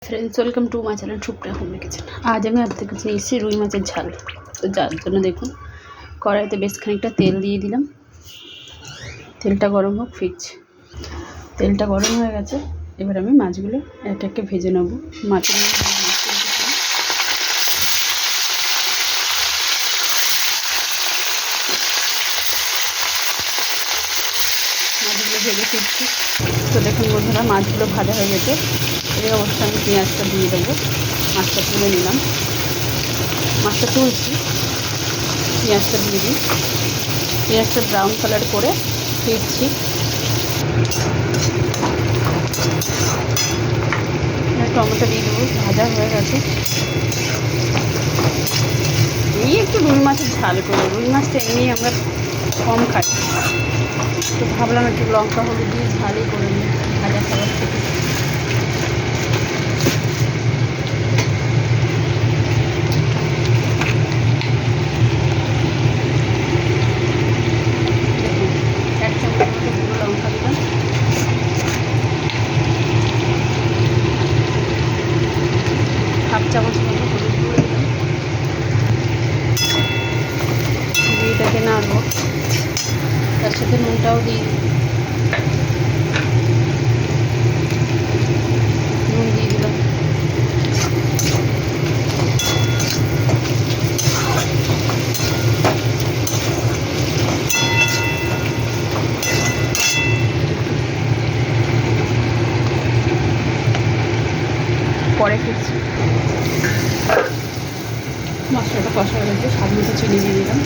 Friends, welcome to my channel Supriya home kitchen. আজ আমি আপনাদের কাছে নিয়ে এসেছি রুই মাছের ঝাল। তো যার জন্য দেখুন, কড়াইতে বেশ খানিকটা তেল দিয়ে দিলাম। তেলটা গরম হোক ফিরছি। তেলটা গরম হয়ে গেছে, এবার আমি মাছগুলো এক একে ভেজে নেব। মাছগুলো ভেজে ফিরছি। তো দেখুন বন্ধুরা, মাছগুলো ভাজা হয়ে গেছে। এই অবস্থায় আমি পেঁয়াজটা দিয়ে দেবো। মাছটা তুলে নিলাম, মাছটা তুলছি, পেঁয়াজটা দিয়ে দিই। পেঁয়াজটা ব্রাউন কালার করে ফিরছি। টমেটো দিয়ে দেবো, ভাজা হয়ে গেছে। এই একটু রুই মাছের ঝাল করে, রুই মাছটা এমনি আমরা কম খাই, তো ভাবলাম একটু লঙ্কা হলুদ দিয়ে ঝালই করে নিই ভাজা খাবার থেকে। এক চামচ মতো গুঁড়ো লঙ্কা দিলাম, হাফ চামচ মতো হলুদ গুঁড়ো দিলাম। দিয়ে এটাকে নাড়বো, তার সাথে নুনটাও দিই। নুন দিয়ে দিলাম। পরে ফিরছি। মশলাটা কষা হয়ে গেছে, স্বাদ মতো চিনি দিয়ে দিলাম।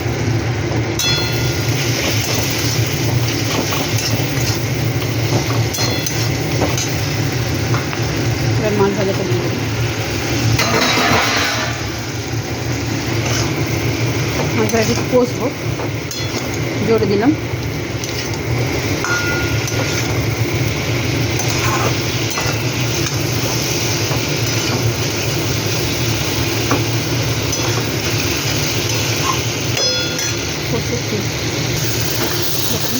এবার মাছ ভাজাটা দিয়ে দিলাম। মাছ ভাজাটা একটু কষবো, জোরে দিলাম। কষে ঠিক দেখুন,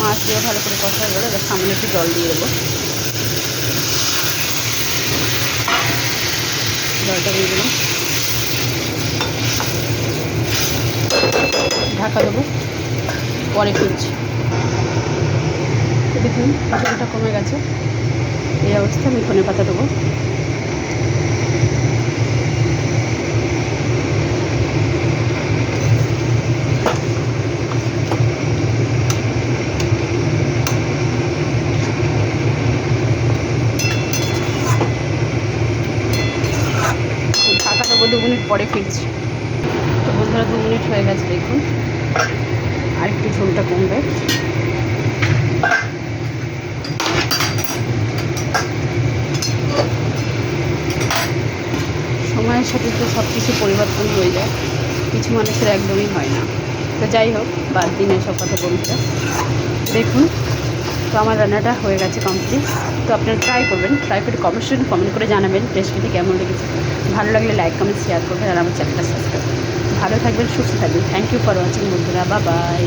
মাছ দিয়ে ভালো করে কষা হয়ে গেলো। এবার সামনে একটু জল দিয়ে দেবো। জলটা দিয়ে দিলাম, ঢাকা দেবো, পরে ফিরছি। দেখুন জলটা কমে গেছে, এই অবস্থা আমি ধনে পাতা দেবো। ঢাকা দেবো, 2 মিনিট পরে ফিরছি। তো বন্ধুরা 2 মিনিট হয়ে গেছে, দেখুন আর একটু ঝোলটা কমবে। সময়ের সাথে তো সব কিছু পরিবর্তন হয়ে যায়, কিছু মানুষের একদমই হয় না। তো যাই হোক, বাদ দিন এসব কথা বন্ধুরা। দেখুন, তো আমার রান্নাটা হয়ে গেছে কমপ্লিট। তো আপনারা ট্রাই করবেন, ট্রাই করে কমেন্ট করে জানাবেন রেসিপিটি কেমন লেগেছে। ভালো লাগলে লাইক কমেন্ট শেয়ার করবেন আর আমার চ্যানেলটা সাবস্ক্রাইব। ভালো থাকবেন, সুস্থ থাকবেন। থ্যাংক ইউ ফর ওয়াচিং বন্ধুরা, বাই বাই।